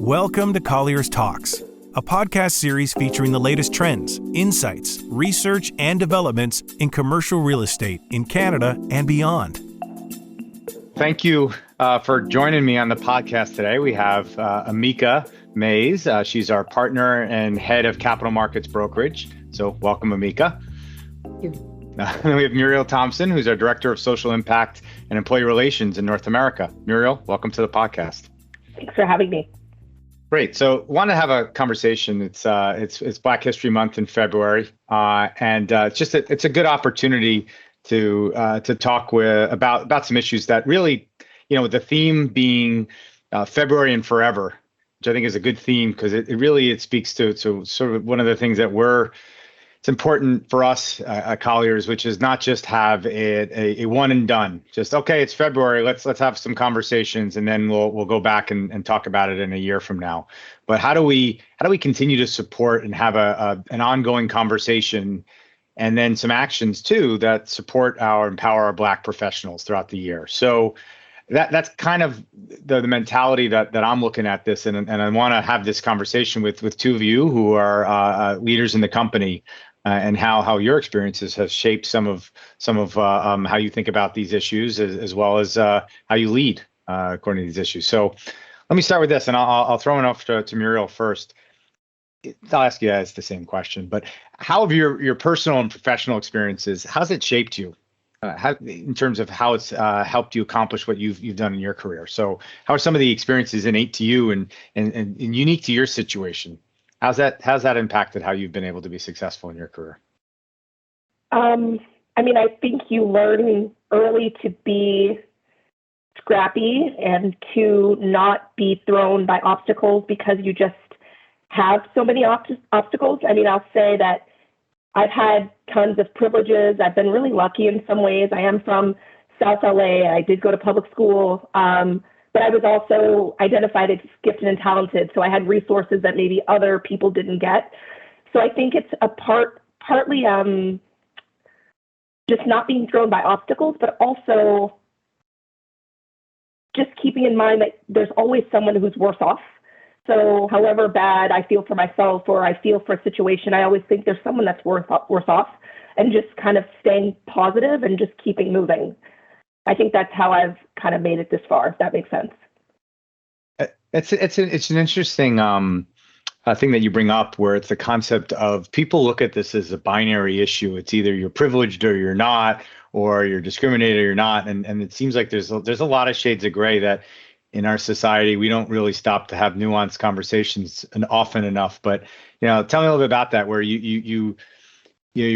Welcome to Colliers Talks, a podcast series featuring the latest trends, insights, research, and developments in commercial real estate in Canada and beyond. Thank you for joining me on the podcast today. We have Emeka Mayes. She's our partner and head of capital markets brokerage. So welcome, Emeka. Thank you. Then we have Muriel Thompson, who's our director of social impact and employee relations in North America. Muriel, welcome to the podcast. Thanks for having me. Great. So, want to have a conversation. It's Black History Month in February, and it's a good opportunity to talk about some issues that really, with the theme being February and forever, which I think is a good theme because it speaks to sort of one of the things that it's important for us at Colliers, which is not just have a one and done. Just okay, it's February. Let's have some conversations, and then we'll go back and talk about it in a year from now. But how do we continue to support and have an ongoing conversation, and then some actions too that empower our Black professionals throughout the year? So that's kind of the mentality that I'm looking at this, and I want to have this conversation with two of you who are leaders in the company. And how your experiences have shaped some of how you think about these issues, as well as how you lead according to these issues. So let me start with this, and I'll throw it off to Muriel first. I'll ask you guys the same question, but how have your personal and professional experiences, how's it shaped you in terms of how it's helped you accomplish what you've done in your career? So how are some of the experiences innate to you and unique to your situation? How's that impacted how you've been able to be successful in your career? I think you learn early to be scrappy and to not be thrown by obstacles because you just have so many obstacles. I'll say that I've had tons of privileges. I've been really lucky in some ways. I am from South LA. I did go to public school. But I was also identified as gifted and talented, so I had resources that maybe other people didn't get. So I think it's partly just not being thrown by obstacles, but also just keeping in mind that there's always someone who's worse off. So however bad I feel for myself or I feel for a situation, I always think there's someone that's worse off, and just kind of staying positive and just keeping moving. I think that's how I've kind of made it this far, if that makes sense. It's an interesting thing that you bring up, where it's the concept of people look at this as a binary issue. It's either you're privileged or you're not, or you're discriminated or you're not. And it seems like there's a lot of shades of gray that in our society, we don't really stop to have nuanced conversations often enough. But, tell me a little bit about that, where you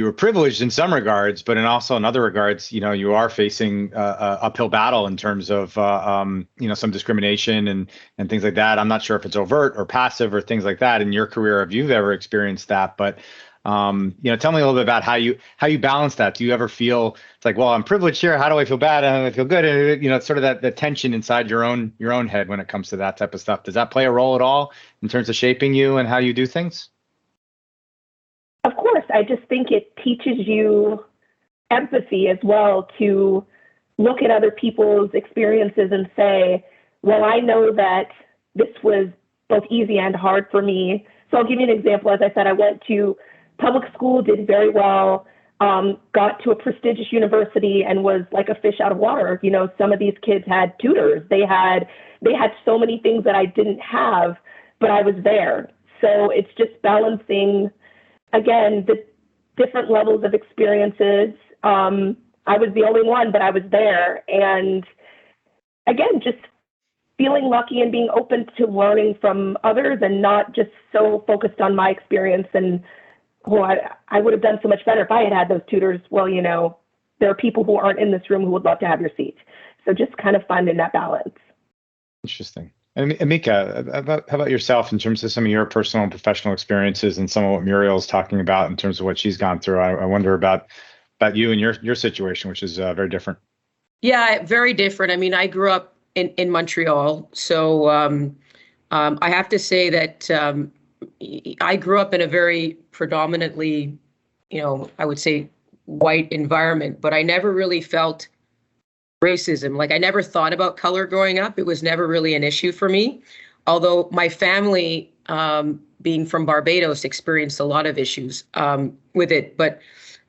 were privileged in some regards, but in other regards, you are facing a uphill battle in terms of, some discrimination and things like that. I'm not sure if it's overt or passive or things like that in your career, if you've ever experienced that. But, tell me a little bit about how you balance that. Do you ever feel it's like, well, I'm privileged here. How do I feel bad? How do I feel good? And, it's sort of that tension inside your own head when it comes to that type of stuff. Does that play a role at all in terms of shaping you and how you do things? Of course, I just think it teaches you empathy as well, to look at other people's experiences and say, well, I know that this was both easy and hard for me. So I'll give you an example. As I said, I went to public school, did very well, got to a prestigious university and was like a fish out of water. Some of these kids had tutors. They had so many things that I didn't have, but I was there. So it's just balancing, again, the different levels of experiences. I was the only one, but I was there. And again, just feeling lucky and being open to learning from others and not just so focused on my experience and, I would have done so much better if I had those tutors. Well, there are people who aren't in this room who would love to have your seat. So just kind of finding that balance. Interesting. And Emeka, how about yourself in terms of some of your personal and professional experiences and some of what Muriel's talking about in terms of what she's gone through? I wonder about you and your situation, which is very different. Yeah, very different. I grew up in Montreal, so I have to say that I grew up in a very predominantly, I would say white environment, but I never really felt racism. Like I never thought about color growing up. It was never really an issue for me. although my family, being from Barbados, experienced a lot of issues with it. But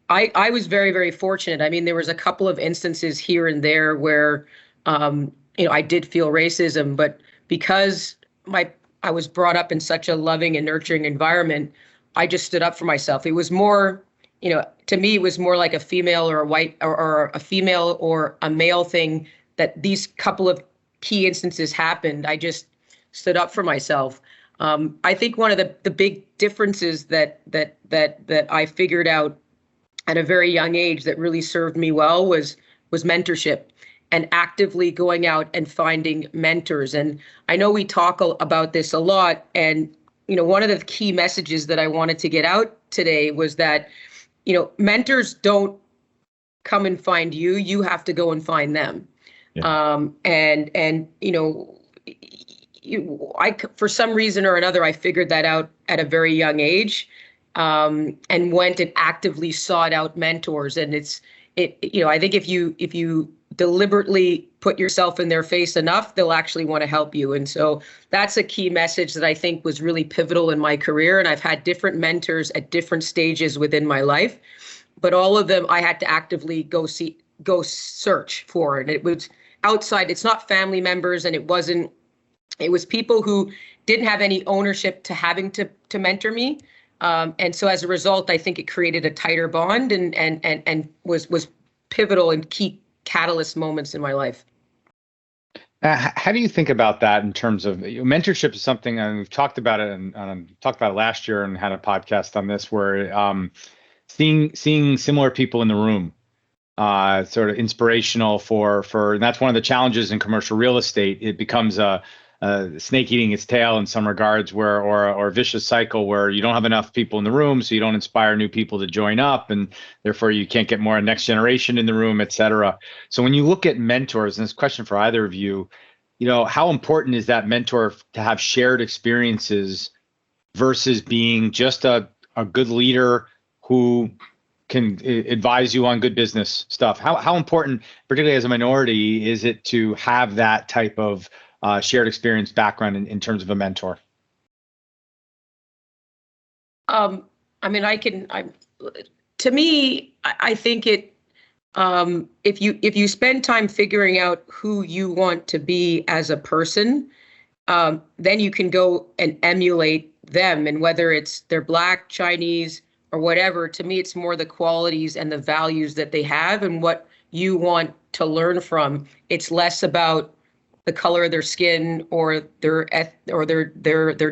I was very, very fortunate. I mean, there was a couple of instances here and there where, I did feel racism, but because I was brought up in such a loving and nurturing environment, I just stood up for myself. It was more, to me, it was more like a female or a white or a female or a male thing that these couple of key instances happened. I just stood up for myself. I think one of the big differences that I figured out at a very young age that really served me well was mentorship and actively going out and finding mentors. And I know we talk about this a lot. And, one of the key messages that I wanted to get out today was that, mentors don't come and find you. You have to go and find them. Yeah. For some reason or another, I figured that out at a very young age, and went and actively sought out mentors. And I think if you deliberately put yourself in their face enough, they'll actually want to help you. And so that's a key message that I think was really pivotal in my career. And I've had different mentors at different stages within my life, but all of them I had to actively go search for. And it was outside, it's not family members, and it was people who didn't have any ownership to having to mentor me. And so as a result, I think it created a tighter bond and was pivotal and key catalyst moments in my life. How do you think about that in terms of mentorship? Is something, and we've talked about it and talked about it last year and had a podcast on this, where seeing similar people in the room, sort of inspirational for, and that's one of the challenges in commercial real estate. It becomes a snake eating its tail in some regards, or a vicious cycle where you don't have enough people in the room, so you don't inspire new people to join up, and therefore you can't get more next generation in the room, et cetera. So when you look at mentors, and this question for either of you, how important is that mentor to have shared experiences versus being just a good leader who can advise you on good business stuff? How important, particularly as a minority, is it to have that type of shared experience background in terms of a mentor? I think it, if you spend time figuring out who you want to be as a person, then you can go and emulate them. And whether they're Black, Chinese, or whatever, to me, it's more the qualities and the values that they have and what you want to learn from. It's less about the color of their skin or their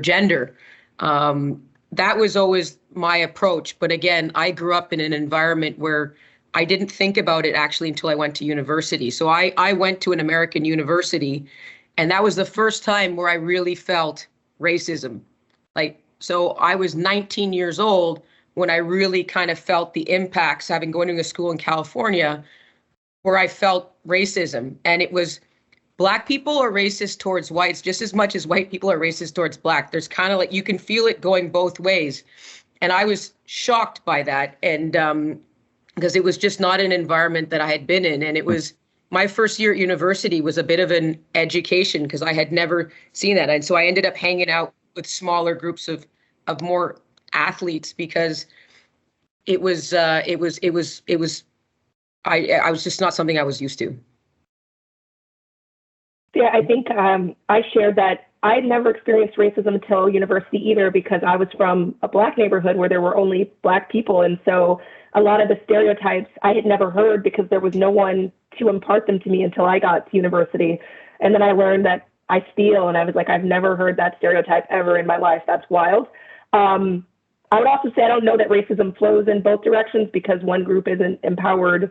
gender. That was always my approach. But again, I grew up in an environment where I didn't think about it actually until I went to university. So I went to an American university, and that was the first time where I really felt racism. So I was 19 years old when I really kind of felt the impacts, having going to a school in California, where I felt racism. And it was, Black people are racist towards whites just as much as white people are racist towards Black. There's kind of you can feel it going both ways. And I was shocked by that. And because it was just not an environment that I had been in. And it was, my first year at university was a bit of an education because I had never seen that. And so I ended up hanging out with smaller groups of more athletes because I was just not something I was used to. Yeah, I think I shared that I had never experienced racism until university either, because I was from a Black neighborhood where there were only Black people. And so a lot of the stereotypes I had never heard because there was no one to impart them to me until I got to university. And then I learned that I steal, and I was like, I've never heard that stereotype ever in my life. That's wild. I would also say I don't know that racism flows in both directions, because one group isn't empowered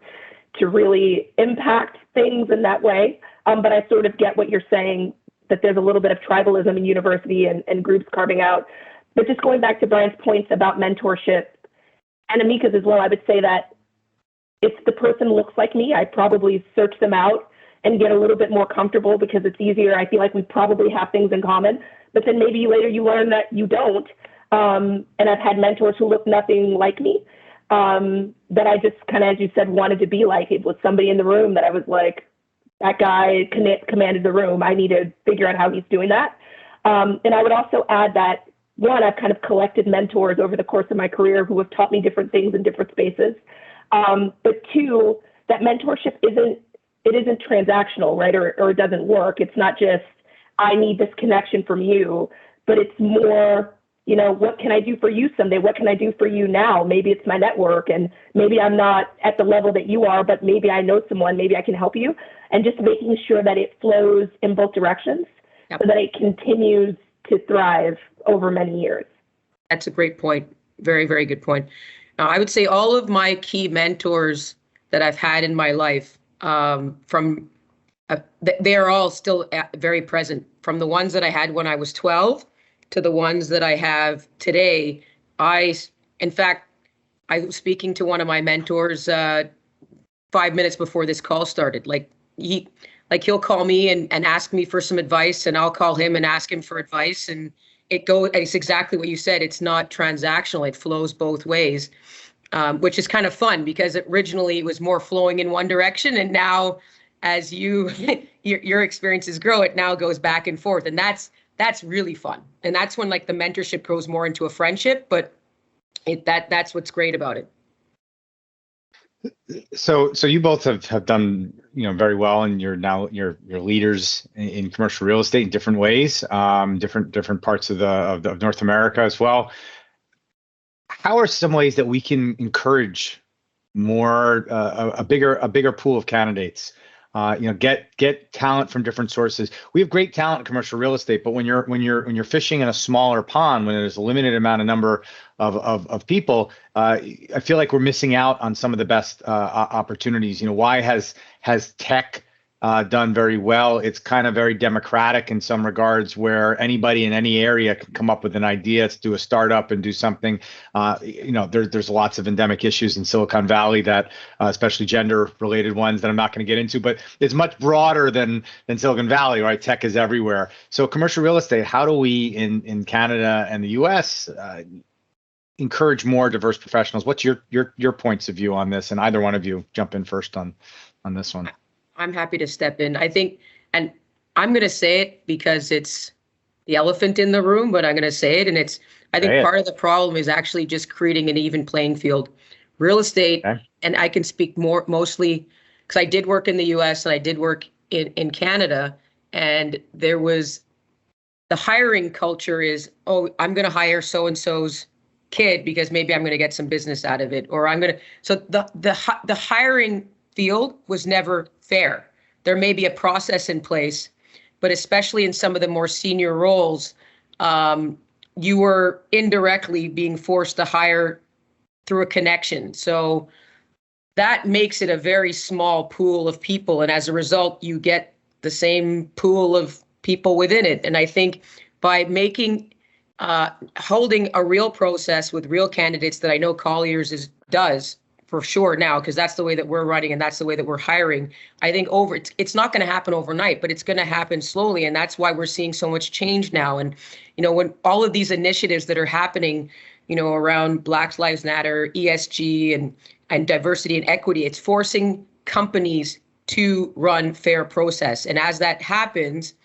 to really impact things in that way. But I sort of get what you're saying, that there's a little bit of tribalism in university and groups carving out. But just going back to Brian's points about mentorship, and Emeka's as well, I would say that if the person looks like me, I probably search them out and get a little bit more comfortable, because it's easier. I feel like we probably have things in common, but then maybe later you learn that you don't. And I've had mentors who look nothing like me, that I just kind of, as you said, wanted to be like. It was somebody in the room that I was like, that guy commanded the room. I need to figure out how he's doing that. And I would also add that, one, I've kind of collected mentors over the course of my career who have taught me different things in different spaces. But two, that mentorship isn't transactional, right? Or it doesn't work. It's not just, I need this connection from you, but it's more, what can I do for you someday? What can I do for you now? Maybe it's my network, and maybe I'm not at the level that you are, but maybe I know someone, maybe I can help you. And just making sure that it flows in both directions. Yep. So that it continues to thrive over many years. That's a great point. Very, very good point. I would say all of my key mentors that I've had in my life, they are all still very present. From the ones that I had when I was 12 to the ones that I have today. In fact, I was speaking to one of my mentors 5 minutes before this call started. He'll call me and ask me for some advice, and I'll call him and ask him for advice. And it's exactly what you said. It's not transactional. It flows both ways, which is kind of fun because originally it was more flowing in one direction. And now as your experiences grow, it now goes back and forth. And that's really fun. And that's when the mentorship grows more into a friendship, but that's what's great about it. So you both have done very well, and you're leaders in commercial real estate in different ways, different parts of North America as well. How are some ways that we can encourage more a bigger pool of candidates? Get talent from different sources. We have great talent in commercial real estate, but when you're fishing in a smaller pond, when there's a limited number of people, I feel like we're missing out on some of the best opportunities. Why has tech done very well? It's kind of very democratic in some regards, where anybody in any area can come up with an idea to do a startup and do something. There's lots of endemic issues in Silicon Valley that, especially gender-related ones that I'm not going to get into, but it's much broader than Silicon Valley, right? Tech is everywhere. So commercial real estate, how do we in Canada and the U.S. Encourage more diverse professionals? What's your points of view on this? And either one of you jump in first on this one. I'm happy to step in. I think, and I'm going to say it because it's the elephant in the room, but I'm going to say it. And I think part of the problem is actually just creating an even playing field. Real estate, okay. And I can speak mostly because I did work in the US and I did work in Canada, and there was the hiring culture is, I'm going to hire so-and-so's kid because maybe I'm going to get some business out of it, or so the hiring field was never fair. There may be a process in place, but especially in some of the more senior roles, you were indirectly being forced to hire through a connection. So that makes it a very small pool of people. And as a result, you get the same pool of people within it. And I think by holding a real process with real candidates that I know Colliers does for sure now, because that's the way that we're running and that's the way that we're hiring. I think it's not going to happen overnight, but it's going to happen slowly. And that's why we're seeing so much change now. And, when all of these initiatives that are happening, around Black Lives Matter, ESG and diversity and equity, it's forcing companies to run fair process. And as that happens,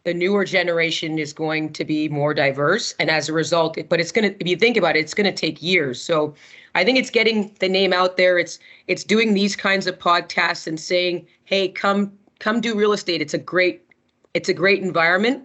the newer generation is going to be more diverse. And as a result, but it's going to, if you think about it, it's going to take years. So I think it's getting the name out there. It's doing these kinds of podcasts and saying, hey, come do real estate. It's a great environment.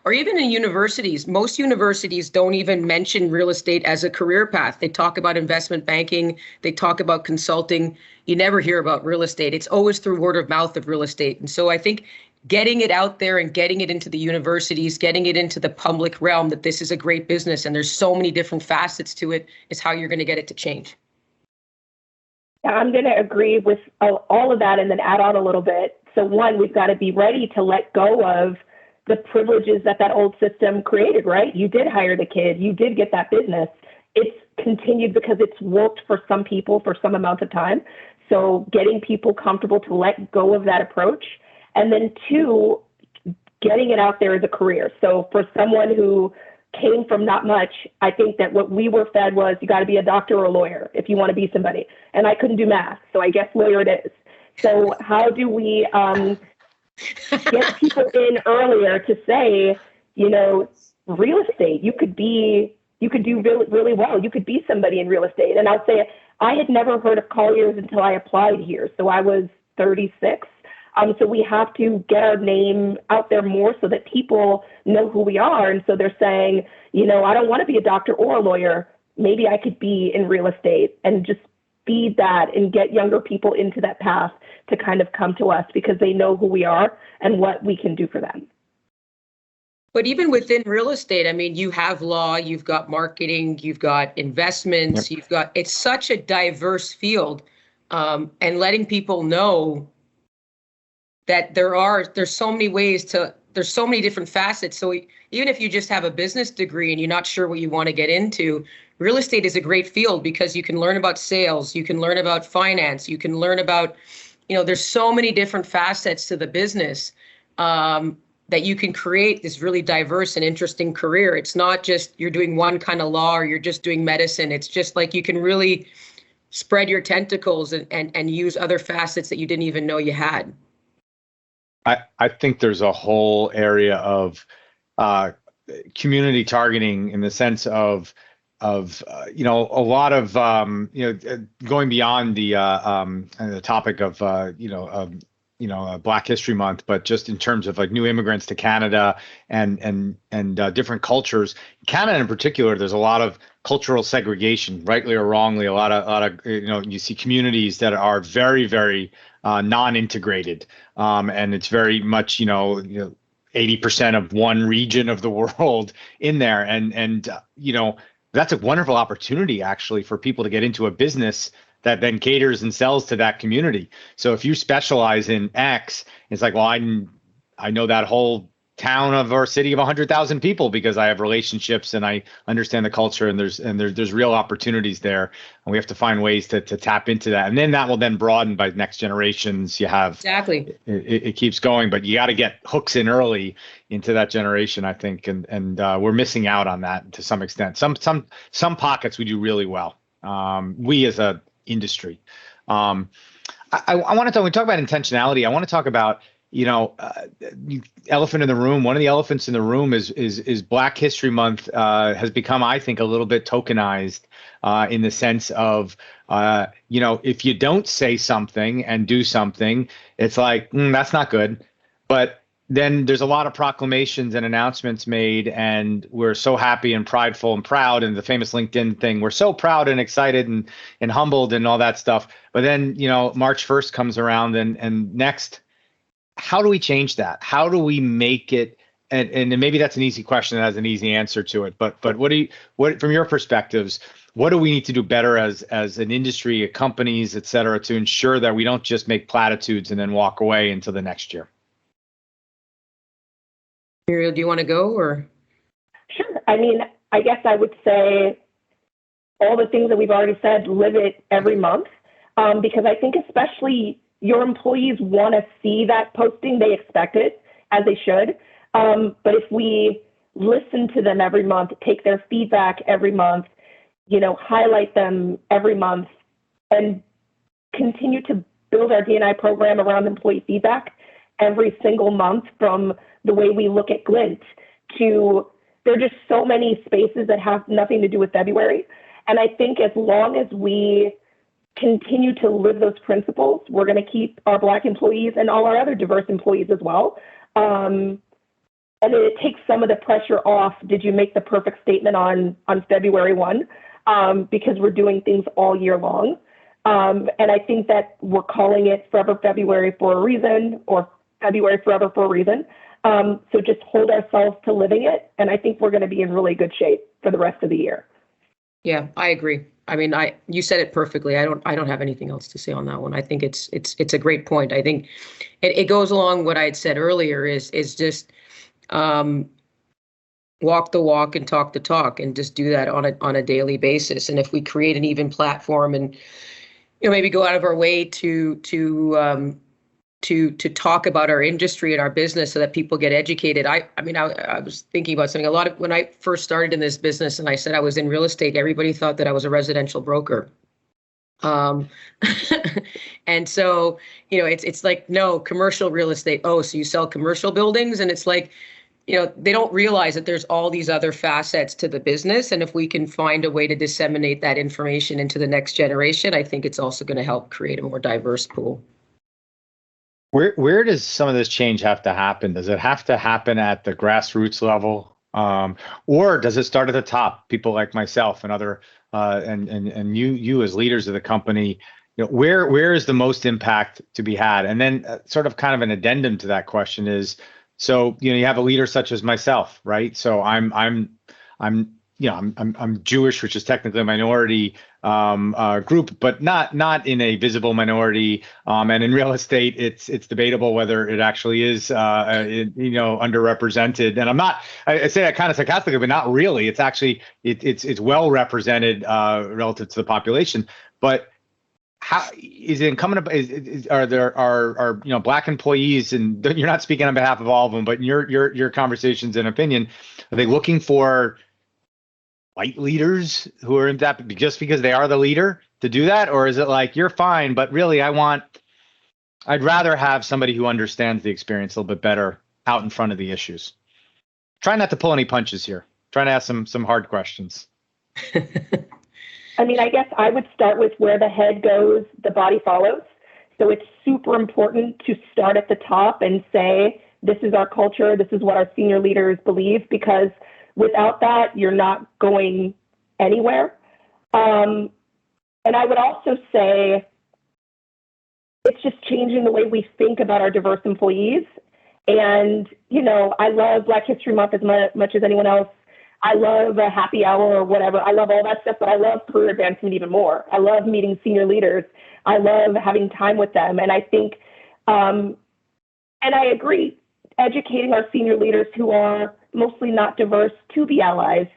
Or even in universities, most universities don't even mention real estate as a career path. They talk about investment banking. They talk about consulting. You never hear about real estate. It's always through word of mouth of real estate. And so I think getting it out there and getting it into the universities, getting it into the public realm that this is a great business and there's so many different facets to it is how you're going to get it to change. I'm going to agree with all of that and then add on a little bit. So one, we've got to be ready to let go of the privileges that old system created, right? You did hire the kid, you did get that business. It's continued because it's worked for some people for some amount of time. So getting people comfortable to let go of that approach. And then two, getting it out there as a career. So for someone who came from not much, I think that what we were fed was you got to be a doctor or a lawyer if you want to be somebody. And I couldn't do math, so I guess lawyer it is. So how do we get people in earlier to say, real estate. You could do really, really well. You could be somebody in real estate. And I'll say I had never heard of Colliers until I applied here. So I was 36. So we have to get our name out there more so that people know who we are. And so they're saying, I don't want to be a doctor or a lawyer. Maybe I could be in real estate, and just feed that and get younger people into that path to kind of come to us because they know who we are and what we can do for them. But even within real estate, I mean, you have law, you've got marketing, you've got investments, it's such a diverse field, and letting people know that there's so many there's so many different facets. So even if you just have a business degree and you're not sure what you want to get into, real estate is a great field because you can learn about sales, you can learn about finance, you can learn about, there's so many different facets to the business that you can create this really diverse and interesting career. It's not just you're doing one kind of law or you're just doing medicine. It's just like you can really spread your tentacles and use other facets that you didn't even know you had. I think there's a whole area of community targeting in the sense of a lot of going beyond the topic of Black History Month, but just in terms of like new immigrants to Canada and different cultures. Canada in particular, there's a lot of cultural segregation, rightly or wrongly. A lot of you see communities that are very, very non-integrated, and it's very much 80% of one region of the world in there, and that's a wonderful opportunity actually for people to get into a business that then caters and sells to that community. So if you specialize in X, it's like, well, I know that whole town of or city of 100,000 people because I have relationships and I understand the culture, and there's real opportunities there, and we have to find ways to tap into that, and then that will then broaden by next generations. You have exactly it keeps going, but you got to get hooks in early into that generation, I think, and we're missing out on that to some extent. Some pockets we do really well. We as a industry. I want to talk. When we talk about intentionality, I want to talk about elephant in the room. One of the elephants in the room is Black History Month has become, I think, a little bit tokenized in the sense of if you don't say something and do something, it's like that's not good. But then there's a lot of proclamations and announcements made, and we're so happy and prideful and proud, and the famous LinkedIn thing, we're so proud and excited and humbled and all that stuff. But then March 1st comes around, and next, how do we change that? How do we make it? And maybe that's an easy question that has an easy answer to it. But what from your perspectives, what do we need to do better as an industry, companies, et cetera, to ensure that we don't just make platitudes and then walk away until the next year? Muriel, do you want to go or? Sure. I mean, I guess I would say all the things that we've already said, live it every month, because I think especially your employees want to see that posting. They expect it, as they should. But if we listen to them every month, take their feedback every month, highlight them every month, and continue to build our D&I program around employee feedback every single month, from the way we look at Glint to, there are just so many spaces that have nothing to do with February. And I think as long as we continue to live those principles, we're going to keep our Black employees and all our other diverse employees as well. And it takes some of the pressure off. Did you make the perfect statement on February 1? Because we're doing things all year long. And I think that we're calling it Forever February for a reason, or February Forever for a reason. So just hold ourselves to living it. And I think we're going to be in really good shape for the rest of the year. Yeah, I agree. I mean, you said it perfectly. I don't have anything else to say on that one. I think it's a great point. I think it goes along what I had said earlier is just walk the walk and talk the talk, and just do that on a daily basis. And if we create an even platform and maybe go out of our way to talk about our industry and our business so that people get educated. I was thinking about something. When I first started in this business and I said I was in real estate, everybody thought that I was a residential broker. And so, it's like, no, commercial real estate. Oh, so you sell commercial buildings? And it's like, they don't realize that there's all these other facets to the business. And if we can find a way to disseminate that information into the next generation, I think it's also going to help create a more diverse pool. Where does some of this change have to happen? Does it have to happen at the grassroots level? Or does it start at the top? People like myself and other and you as leaders of the company, where is the most impact to be had? And then sort of kind of an addendum to that question is, so you have a leader such as myself, right? So I'm Jewish, which is technically a minority group, but not in a visible minority. And in real estate, it's debatable whether it actually is underrepresented. And I say that kind of sarcastically, but not really. It's actually it's well represented relative to the population. But how is it incumbent? Are there Black employees, and you're not speaking on behalf of all of them, but in your conversations and opinion, are they looking for white leaders who are in that just because they are the leader to do that? Or is it like, you're fine, but really I'd rather have somebody who understands the experience a little bit better out in front of the issues? Try not to pull any punches here. Trying to ask some hard questions. I mean, I guess I would start with where the head goes, the body follows. So it's super important to start at the top and say, this is our culture, this is what our senior leaders believe, because without that, you're not going anywhere. And I would also say it's just changing the way we think about our diverse employees. And, I love Black History Month as much as anyone else. I love a happy hour or whatever. I love all that stuff, but I love career advancement even more. I love meeting senior leaders. I love having time with them. And I think, and I agree, educating our senior leaders who are mostly not diverse to be allies,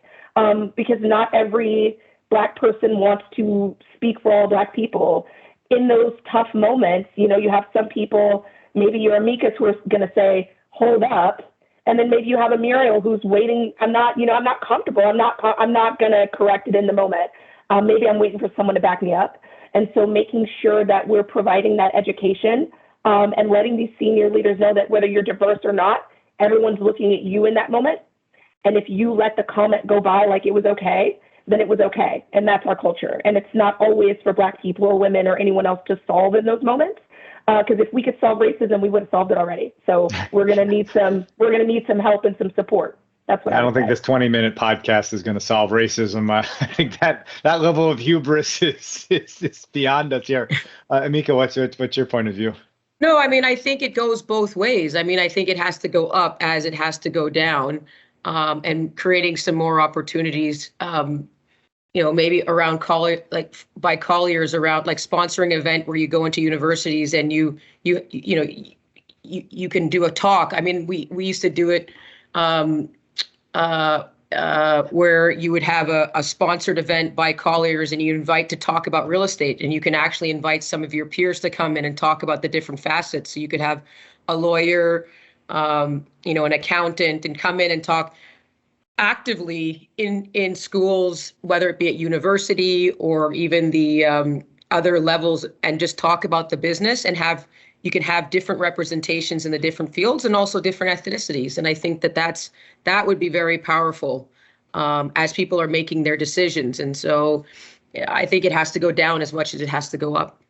because not every Black person wants to speak for all Black people. In those tough moments, you have some people, maybe your Emeka's, who are going to say, hold up. And then maybe you have a Muriel who's waiting. I'm not comfortable. I'm not going to correct it in the moment. Maybe I'm waiting for someone to back me up. And so making sure that we're providing that education and letting these senior leaders know that whether you're diverse or not, everyone's looking at you in that moment. And if you let the comment go by like it was okay, then it was okay. And that's our culture. And it's not always for Black people or women or anyone else to solve in those moments. Because if we could solve racism, we would have solved it already. So we're going to need some help and some support. That's what I don't think this 20-minute podcast is going to solve racism. I think that level of hubris is beyond us here. Emeka, what's your point of view? No, I mean, I think it goes both ways. I mean, I think it has to go up as it has to go down, and creating some more opportunities, maybe around by Colliers, around like sponsoring an event where you go into universities and you can do a talk. I mean, we used to do it where you would have a sponsored event by Colliers and you invite to talk about real estate, and you can actually invite some of your peers to come in and talk about the different facets. So you could have a lawyer, an accountant, and come in and talk actively in schools, whether it be at university or even the other levels, and just talk about the business, and you can have different representations in the different fields and also different ethnicities. And I think that would be very powerful as people are making their decisions. And so I think it has to go down as much as it has to go up.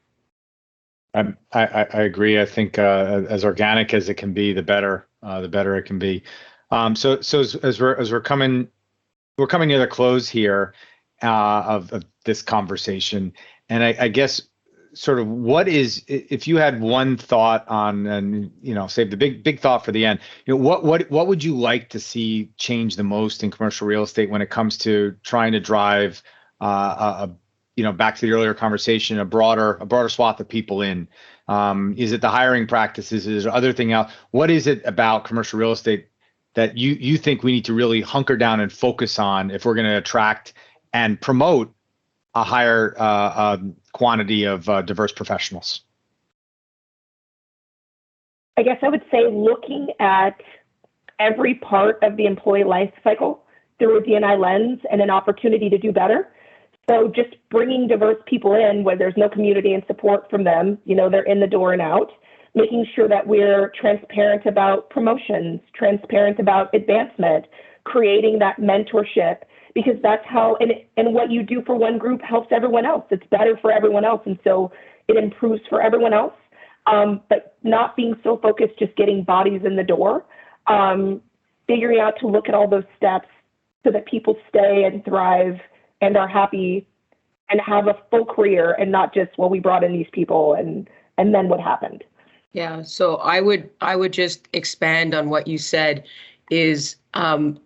I agree. I think as organic as it can be, the better it can be. So as we're coming near the close here of this conversation, and I guess sort of what is, if you had one thought on, and save the big thought for the end, what would you like to see change the most in commercial real estate when it comes to trying to drive back to the earlier conversation, a broader swath of people in? Is it the hiring practices? Is there other thing else? What is it about commercial real estate that you think we need to really hunker down and focus on if we're going to attract and promote a higher quantity of diverse professionals? I guess I would say looking at every part of the employee life cycle through a D&I lens and an opportunity to do better. So just bringing diverse people in where there's no community and support from them, they're in the door and out, making sure that we're transparent about promotions, transparent about advancement, creating that mentorship, because that's how, and what you do for one group helps everyone else. It's better for everyone else. And so it improves for everyone else. But not being so focused, just getting bodies in the door, figuring out to look at all those steps so that people stay and thrive and are happy and have a full career, and not just, well, we brought in these people and then what happened. Yeah, so I would just expand on what you said. Is one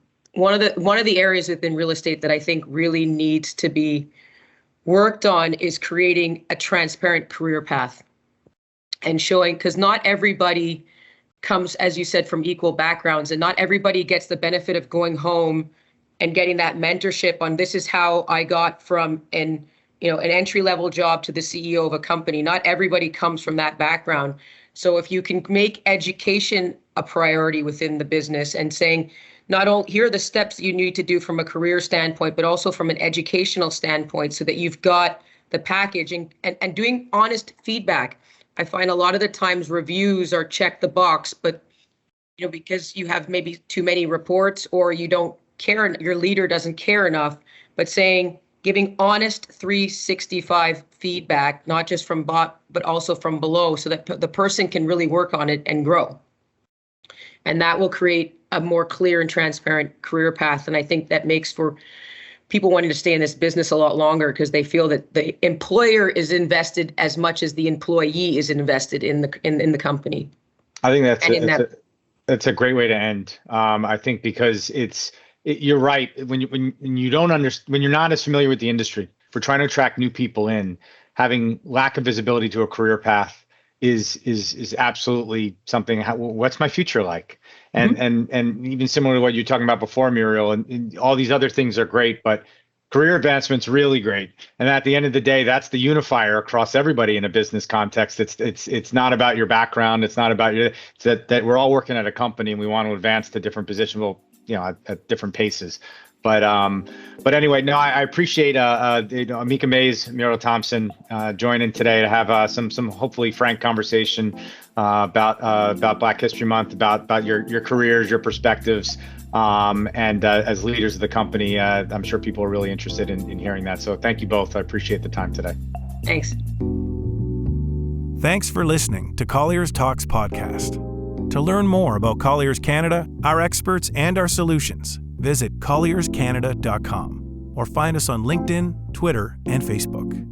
of the areas within real estate that I think really needs to be worked on is creating a transparent career path and showing, because not everybody comes, as you said, from equal backgrounds, and not everybody gets the benefit of going home and getting that mentorship on, this is how I got from an entry-level job to the CEO of a company. Not everybody comes from that background. So if you can make education a priority within the business and saying, not only here are the steps that you need to do from a career standpoint, but also from an educational standpoint, so that you've got the package, and doing honest feedback. I find a lot of the times reviews are check the box, but because you have maybe too many reports, or you don't care, your leader doesn't care enough, but giving honest 365 feedback, not just from but also from below, so that the person can really work on it and grow. And that will create a more clear and transparent career path. And I think that makes for people wanting to stay in this business a lot longer, because they feel that the employer is invested as much as the employee is invested in the company. I think that's a great way to end. I think because you're right. When you don't when you're not as familiar with the industry, for trying to attract new people in, having lack of visibility to a career path is absolutely something. What's my future like? And even similar to what you're talking about before, Muriel, and all these other things are great, but career advancement's really great. And at the end of the day, that's the unifier across everybody in a business context. It's not about your background. It's not about that we're all working at a company and we want to advance to different positions. Well, at different paces. But anyway, no, I appreciate Emeka Mayes, Muriel Thompson joining today to have some hopefully frank conversation about Black History Month, about your careers, your perspectives, and as leaders of the company. I'm sure people are really interested in hearing that. So thank you both. I appreciate the time today. Thanks. Thanks for listening to Colliers Talks podcast. To learn more about Colliers Canada, our experts, and our solutions, visit collierscanada.com or find us on LinkedIn, Twitter, and Facebook.